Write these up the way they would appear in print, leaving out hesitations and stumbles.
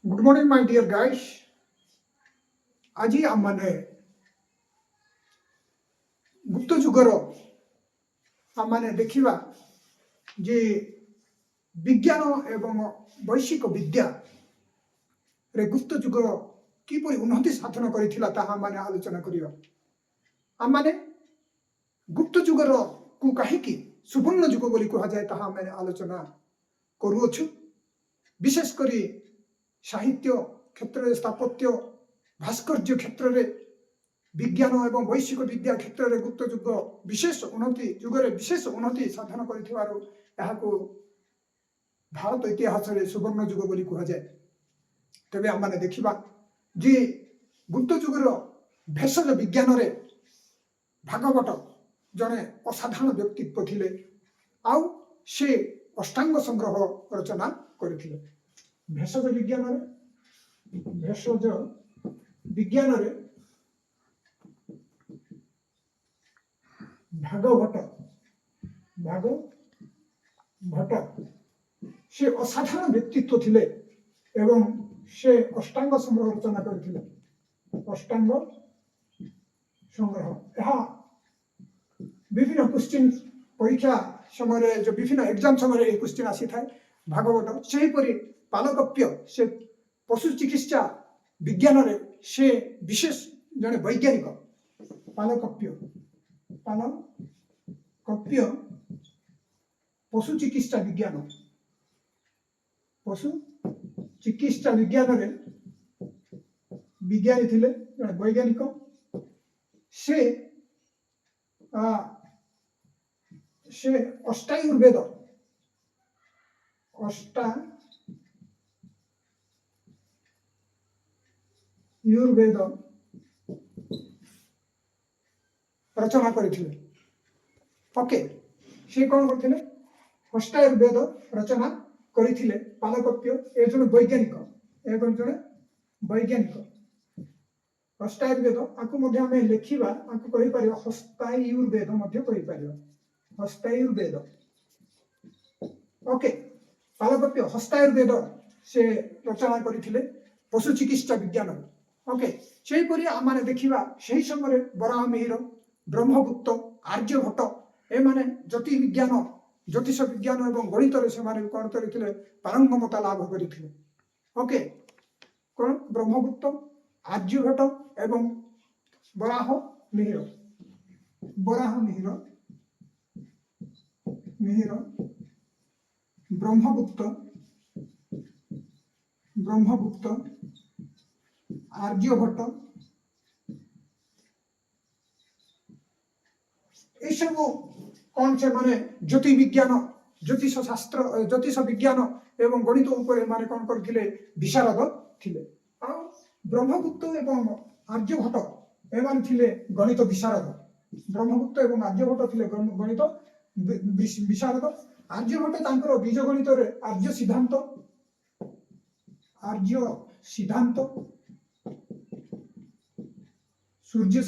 Good morning, my dear guys. ଆଜି ଆମମାନେ ଗୁପ୍ତ ଯୁଗର ଆମମାନେ ଦେଖିବା ଯେ ବିଜ୍ଞାନ ଏବଂ ବୈଷୟିକ ବିଦ୍ୟାରେ ଗୁପ୍ତ ଯୁଗ କିପରି ଉନ୍ନତି ସାଧନ କରିଥିଲା ତାହା ଆମମାନେ ଆଲୋଚନା କରିବା। ଆମମାନେ ଗୁପ୍ତ ଯୁଗର କୁ କାହିଁକି ସୁବର୍ଣ୍ଣ ଯୁଗ ବୋଲି କୁହାଯାଏ ତାହା ଆମେ ଆଲୋଚନା କରୁଅଛୁ। ବିଶେଷ କରି ସାହିତ୍ୟ କ୍ଷେତ୍ରରେ, ସ୍ଥାପତ୍ୟ, ଭାସ୍କର୍ଯ୍ୟ କ୍ଷେତ୍ରରେ, ବିଜ୍ଞାନ ଏବଂ ବୈଷୟିକ ବିଦ୍ୟା କ୍ଷେତ୍ରରେ ଗୁପ୍ତ ଯୁଗ ବିଶେଷ ଉନ୍ନତି ସାଧନ କରିଥିବାରୁ ଏହାକୁ ଭାରତ ଇତିହାସରେ ସୁବର୍ଣ୍ଣ ଯୁଗ ବୋଲି କୁହାଯାଏ। ତେବେ ଆମମାନେ ଦେଖିବା ଯେ ଗୁପ୍ତ ଯୁଗର ଭେଷଜ ବିଜ୍ଞାନରେ ଭାଗବତ ଜଣେ ଅସାଧାରଣ ବ୍ୟକ୍ତିତ୍ୱ ଥିଲେ, ଆଉ ସେ ଅଷ୍ଟାଙ୍ଗ ସଂଗ୍ରହ ରଚନା କରିଥିଲେ। ଭେଷଜ ବିଜ୍ଞାନରେ ଭାଗବତ ସେ ଅସାଧାରଣ ବ୍ୟକ୍ତିତ୍ୱ ଥିଲେ ଏବଂ ସେ ଅଷ୍ଟାଙ୍ଗ ସଂଗ୍ରହ ରଚନା କରିଥିଲେ। ଅଷ୍ଟାଙ୍ଗ ସଂଗ୍ରହ ଏହା ବିଭିନ୍ନ କ୍ୱେଶ୍ଚିନ୍ ପରୀକ୍ଷା ସମୟରେ ବିଭିନ୍ନ ଏକ୍ଜାମ ସମୟରେ ଏହି କ୍ୱେଶ୍ଚିନ୍ ଆସିଥାଏ। ଭାଗବତ ସେହିପରି ପାଲକପ୍ୟ ସେ ପଶୁ ଚିକିତ୍ସା ବିଜ୍ଞାନରେ ସେ ବିଶେଷ ଜଣେ ବୈଜ୍ଞାନିକ। ପାଲକପ୍ୟ ପଶୁ ଚିକିତ୍ସା ବିଜ୍ଞାନରେ ବିଜ୍ଞାନୀ ଥିଲେ, ଜଣେ ବୈଜ୍ଞାନିକ। ସେ ଅଷ୍ଟାୟୁର୍ବେଦ ରଚନା କରିଥିଲେ। ଓକେ, ସେ କ'ଣ କରିଥିଲେ? ଅଷ୍ଟାୟୁର୍ବେଦ ରଚନା କରିଥିଲେ। ପାଲକପ୍ୟ ଏ ଜଣେ ବୈଜ୍ଞାନିକ। ଅଷ୍ଟାୟୁର୍ବେଦ ଆକୁ ମଧ୍ୟ ଆମେ ଲେଖିବା, ଆକୁ କହିପାରିବା ହସ୍ତାୟୁର୍ବେଦ ମଧ୍ୟ କହିପାରିବା। ହସ୍ତାୟୁର୍ବେଦ। ଓକେ, ପାଲକପ୍ୟ ହସ୍ତାୟୁର୍ବେଦ ସେ ରଚନା କରିଥିଲେ ପଶୁ ଚିକିତ୍ସା ବିଜ୍ଞାନ। ଓକେ, ସେହିପରି ଆମେ ଦେଖିବା ସେହି ସମୟରେ ବରାହ ମିହିର, ବ୍ରହ୍ମଗୁପ୍ତ, ଆର୍ଯ୍ୟଭଟ୍ଟ ଏମାନେ ଜ୍ୟୋତିଷ ବିଜ୍ଞାନ ଏବଂ ଗଣିତରେ ସେମାନେ କ'ଣ କରିଥିଲେ? ପାରଙ୍ଗମତା ଲାଭ କରିଥିଲେ। ଓକେ, କ'ଣ? ବ୍ରହ୍ମଗୁପ୍ତ, ଆର୍ଯ୍ୟଭଟ୍ଟ ଏବଂ ବରାହ ମିହିର ବ୍ରହ୍ମଗୁପ୍ତ, ଆର୍ଯ୍ୟଭଟ୍ଟ ଏସବୁ କ'ଣ ସେମାନେ ଜ୍ୟୋତିଷ ବିଜ୍ଞାନ ଏବଂ ଗଣିତ ଉପରେ ମାନେ କ'ଣ କରିଥିଲେ? ବିଶାରଦ ଥିଲେ। ଆଉ ବ୍ରହ୍ମଗୁପ୍ତ ଏବଂ ଆର୍ଯ୍ୟଭଟ୍ଟ ଏମାନେ ଥିଲେ ଗଣିତ ବିଶାରଦ। ବ୍ରହ୍ମଗୁପ୍ତ ଏବଂ ଆର୍ଯ୍ୟଭଟ୍ଟ ଥିଲେ ଗଣିତ ବିଶାରଦ। ଆର୍ଯ୍ୟଭଟ୍ଟ ତାଙ୍କର ବୀଜ ଗଣିତରେ ଆର୍ଯ୍ୟ ସିଦ୍ଧାନ୍ତ, ସୂର୍ଯ୍ୟ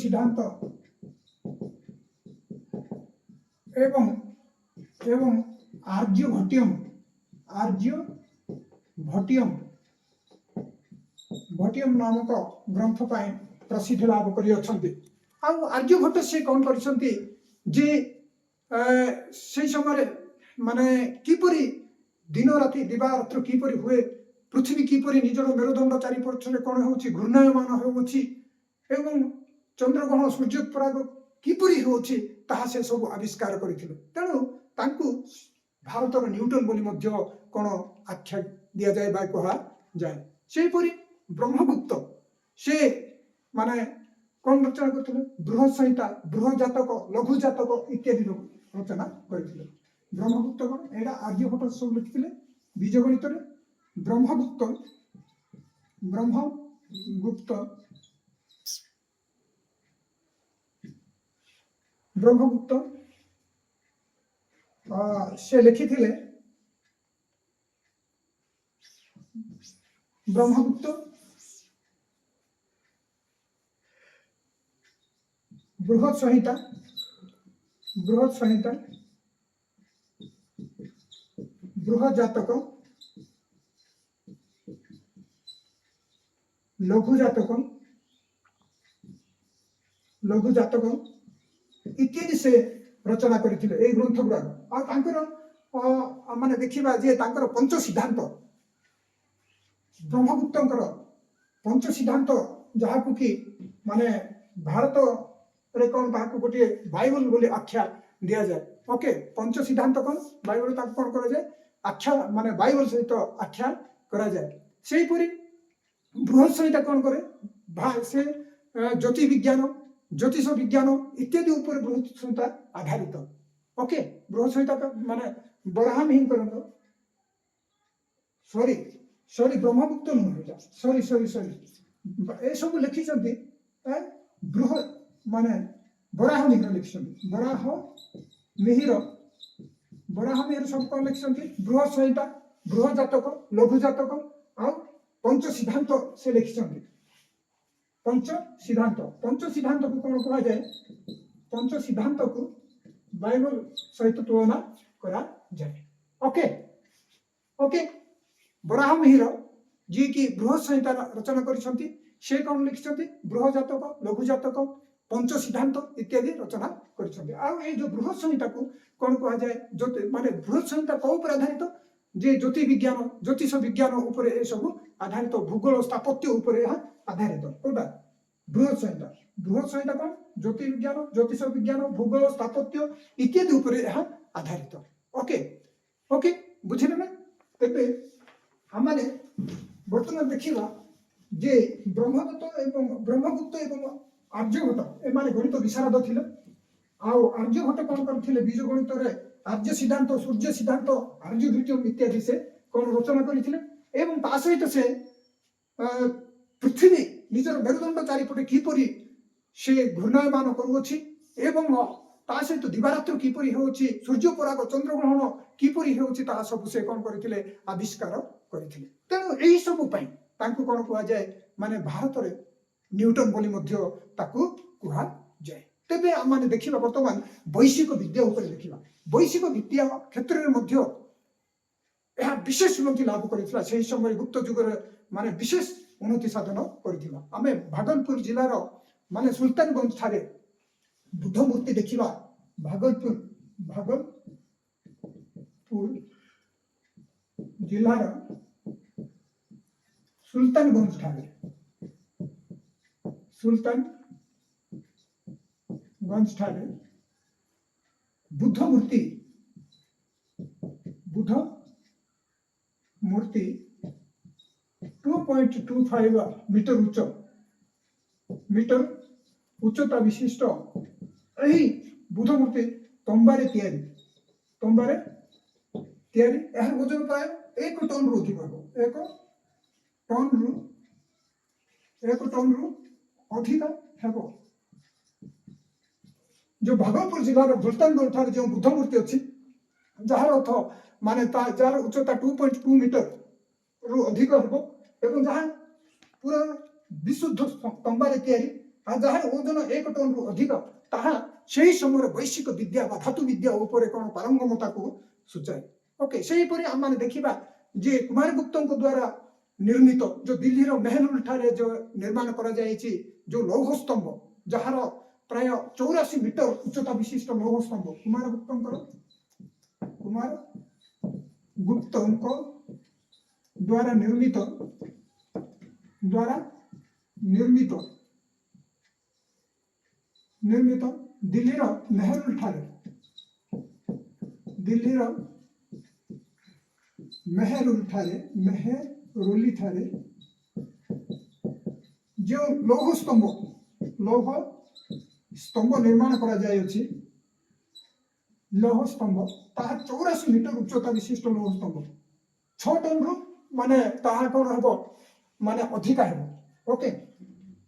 ସିଦ୍ଧାନ୍ତ ଏବଂ ଆର୍ଯ୍ୟଭଟ୍ଟିୟମ ନାମକ ଗ୍ରନ୍ଥ ପାଇଁ ପ୍ରସିଦ୍ଧି ଲାଭ କରିଅଛନ୍ତି। ଆଉ ଆର୍ଯ୍ୟଭଟ୍ଟ ସେ କ'ଣ କରିଛନ୍ତି ଯେ ସେହି ସମୟରେ ମାନେ କିପରି ଦିନ ରାତି ଦିବାରାତ୍ର କିପରି ହୁଏ, ପୃଥିବୀ କିପରି ନିଜର ମେରୁଦଣ୍ଡ ଚାରିପାର୍ଶ୍ୱରେ କ'ଣ ହେଉଛି ଘୂର୍ଣ୍ଣାୟମାନ ହେଉଅଛି ଏବଂ ଚନ୍ଦ୍ରଗ୍ରହଣ ସୂର୍ଯ୍ୟପରାଗ କିପରି ହେଉଛି ତାହା ସେ ସବୁ ଆବିଷ୍କାର କରିଥିଲେ। ତେଣୁ ତାଙ୍କୁ ଭାରତର ନ୍ୟୁଟନ ବୋଲି ମଧ୍ୟ କ'ଣ ଆଖ୍ୟା ଦିଆଯାଏ ବା କୁହାଯାଏ। ସେହିପରି ବ୍ରହ୍ମଗୁପ୍ତ ସେ ମାନେ କ'ଣ ରଚନା କରିଥିଲେ? ବୃହତ୍ ସଂହିତା, ବୃହତ୍ ଜାତକ, ଲଘୁ ଜାତକ ଇତ୍ୟାଦି ରଚନା କରିଥିଲେ। ବ୍ରହ୍ମଗୁପ୍ତ କ'ଣ? ଏଇଟା ଆର୍ଯ୍ୟଭଟ୍ଟ ସବୁ ଲେଖିଥିଲେ ବୀଜ ଗଣିତରେ। ବ୍ରହ୍ମଗୁପ୍ତ ସେ ଲେଖିଥିଲେ ବ୍ରହ୍ମଗୁପ୍ତ ବୃହତ୍ ସଂହିତା बृहजातक लघु जातक लघु जातक इत्यादि से रचना करथिले ए ग्रंथ गुड़ा आ तांकर माने देखिबा जे तांकर पंच सिद्धांत ब्रह्मगुप्तंकर पंच सिद्धांत जहाकु कि माने भारत रे कोन ताकु गोटे बाइबल बोली आख्या दिया जाए ओके पंच सिद्धांत कोन बाइबल ताकु कोन करा जाए आख्या माने बाइबल सहित आख्या करा जाए सेही परी बृहत संहिता कोन करे से ज्योति विज्ञान ज्योतिष विज्ञान इत्यादि ऊपर बृहत संहिता आधारित ओके बृहत संहिता माने बराहम हिं करन सॉरी सॉरी ब्रह्मगुप्त नुह सॉरी सॉरी सॉरी ए सब लिखी चंती बृहत माने बराह मिहिर लिखी बराह मिहिर सब कौन लिखी बृहत संहिता बृहत जातक लघु जातक आ पंच सिद्धांत से लिखी पंच सिद्धांत को कौन कहा जाए पंच सिद्धांत को बाइबल सहित तुलना करा जाए ओके ओके बराह मिहिर जी की बृहत संहिता रचना करिसंती से कौन लिखिसंती बृहत जातक लघु जातक पंच सिद्धांत इत्यादि रचना करिसंती आ ए जो बृहत संहिता को कौन कहा जाए माने बृहत संहिता को ऊपर आधारित जे ज्योति विज्ञान ज्योतिष विज्ञान ऊपर ए सब आधारित भूगोल स्थापत्य ऊपर यह आधारित कोटा बृहत संहिता कौन ज्योति विज्ञान ज्योतिष विज्ञान भूगोल स्थापत्य इत्यादि ऊपर यह आधारित ओके ओके बुझिले ना तेबे हमने वर्तमान देखिबा जे ब्रह्मगुप्त एवं आर्यभट्ट एमाने गणित विशारद थिले आउ आर्यभट्ट कौन करथिले बीज गणित रे आर्य सिद्धांत सूर्य सिद्धांत आर्यभट्ट इत्यादि से कौन रचना करथिले एवं ता सहित से पृथ्वी निजर मेरुदंड चारिपटे किपरि से घूर्णयमान करूछि एवं ता सहित दिवारात्र किपरि होछि सूर्य पराग चंद्रग्रहण किपरि होछि ता सब से कौन करथिले आविष्कार करथिले तेणु एही सब पई तांको कौन कहा जाए माने भारत रे न्यूटन बोली मध्य ताकू कहा जाए तेबे माने देखिबा वर्तमान वैश्विक विद्या ऊपर देखिबा वैश्विक विद्या क्षेत्र रे मध्य यह विशेष उन्नति लाभ करथिला सेही समय गुप्त युग रे माने विशेष उन्नति साधन करथिला आमे भागलपुर जिल्लार माने सुल्तानगंज थारे बुद्ध मूर्ति देखिबा भागलपुर जिल्लार सुल्तानगंज ठारे बुद्ध मूर्ति 2.25 मीटर उच्चता विशिष्ट यही बुद्ध मूर्ति तंबारे तैयारी यार वजन प्राय 1 टन रु अधिक हम 1 टन रु अधिक हम जो भागलपुर जिलार सुल्तानगंज ठारे जो बुद्ध मूर्ति अच्छी जार अर्थ माने जार उच्चता 2.2 मीटर रु अधिक हम एवं जहाँ पूरा विशुद्ध तंबारे तैयारी जहाँ ओजन 1 टन रु अधिक ताहा सेही समय वैश्विक विद्या बा धातु विद्या ऊपर कौन पारंगमता को सूचाए ओके सेही परि हम माने देखिबा जे कुमारगुप्तଙ୍କ द्वारा निर्मित जो दिल्ली रो मेहरुल ठारे जो निर्माण करा जायछि जो लौह स्तंभ जहार प्राय 84 मीटर उच्चता विशिष्ट लौह स्तंभ कुमारगुप्तଙ୍କ द्वारा निर्मित दिल्ली रो मेहरुल ठारे जो लौह स्तंभ निर्माण करा जाय अछि लौह स्तंभ ताहा 84 मीटर उच्चता विशिष्ट लौह स्तंभ 6 टन रु माने ताहा कोन हबो माने अधिक हबो ओके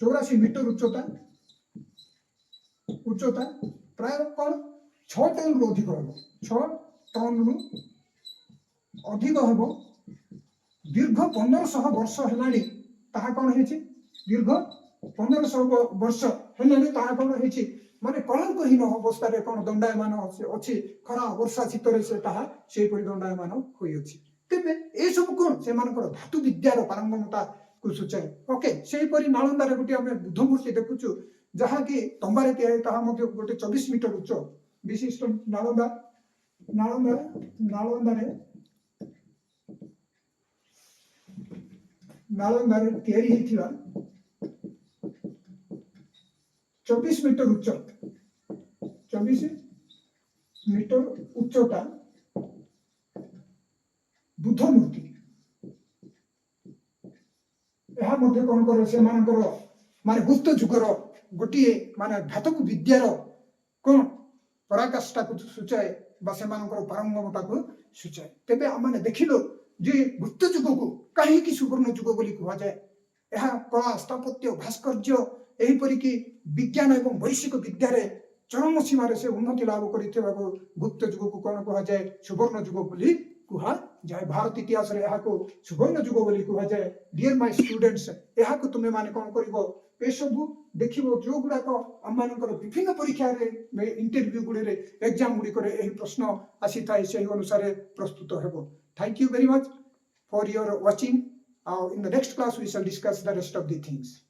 84 मीटर उच्चता प्राय कोन 6 टन रु अधिक हबो 6 टन रु अधिक हबो दीर्घ 1500 वर्ष हेलानी ताहा कोन हेछि दीर्घ 1500 वर्ष हेलानी ताहा कोन हेछि ମାନେ କଳଙ୍କହୀନ ଅବସ୍ଥାରେ କ'ଣ ଦଣ୍ଡାୟମାନ ଅଛି, ଖରା ବର୍ଷା ଶୀତରେ ସେ ତାହା ସେହିପରି ଦଣ୍ଡାୟମାନ ହୋଇଅଛି। ତେବେ ଏସବୁ କ'ଣ ସେମାନଙ୍କର ଧାତୁ ବିଦ୍ୟାର ପାରଙ୍ଗମତାକୁ ସୂଚାଏ। ଓକେ, ସେହିପରି ନାଳନ୍ଦାରେ ଗୋଟିଏ ଆମେ ବୁଦ୍ଧ ମୂର୍ତ୍ତି ଦେଖୁଛୁ, ଯାହାକି ତମ୍ବାରେ ତିଆରି, ତାହା ମଧ୍ୟ ଗୋଟେ 24 ମିଟର ଉଚ୍ଚ ବିଶିଷ୍ଟ ନାଳନ୍ଦାରେ ତିଆରି ହେଇଥିବା 24 ମିଟର ଉଚ୍ଚ 24 ମିଟର ଉଚ୍ଚତା ବୁଦ୍ଧ ମୂର୍ତ୍ତି। ଏହା ମଧ୍ୟ କ'ଣ କରେ, ସେମାନଙ୍କର ମାନେ ଗୁପ୍ତ ଯୁଗର ଗୋଟିଏ ମାନେ ଧାତବ ବିଦ୍ୟାର କ'ଣ ପରାକାଷ୍ଠାକୁ ସୂଚାଏ ବା ସେମାନଙ୍କର ପାରଙ୍ଗମତାକୁ ସୂଚାଏ। ତେବେ ଆମେ ଦେଖିଲୁ ଯେ ଗୁପ୍ତ ଯୁଗକୁ କାହିଁକି ସୁବର୍ଣ୍ଣ ଯୁଗ ବୋଲି କୁହାଯାଏ। ଏହା କଳା, ସ୍ଥାପତ୍ୟ, ଭାସ୍କର୍ଯ୍ୟ, ଏହିପରିକି ବିଜ୍ଞାନ ଏବଂ ବୈଷୟିକ ବିଦ୍ୟାରେ ଚରମ ସୀମାରେ ସେ ଉନ୍ନତି ଲାଭ କରିଥିବାକୁ ଗୁପ୍ତ ଯୁଗକୁ କ'ଣ କୁହାଯାଏ, ସୁବର୍ଣ୍ଣ ଯୁଗ ବୋଲି କୁହାଯାଏ। ଭାରତ ଇତିହାସରେ ଏହାକୁ ସୁବର୍ଣ୍ଣ ଯୁଗ ବୋଲି କୁହାଯାଏ। ଡିୟର ମାଇ ଷ୍ଟୁଡେଣ୍ଟସ୍, ଏହାକୁ ତୁମେ ମାନେ କ'ଣ କରିବ, ଏସବୁ ଦେଖିବ ଯେଉଁଗୁଡ଼ାକ ଆମମାନଙ୍କର ବିଭିନ୍ନ ପରୀକ୍ଷାରେ, ଇଣ୍ଟରଭ୍ୟୁ ଗୁଡ଼ିକରେ, ଏକ୍ଜାମ ଗୁଡ଼ିକରେ ଏହି ପ୍ରଶ୍ନ ଆସିଥାଏ, ସେହି ଅନୁସାରେ ପ୍ରସ୍ତୁତ ହେବ। Thank you very much for your watching. In the next class we shall discuss the rest of the things.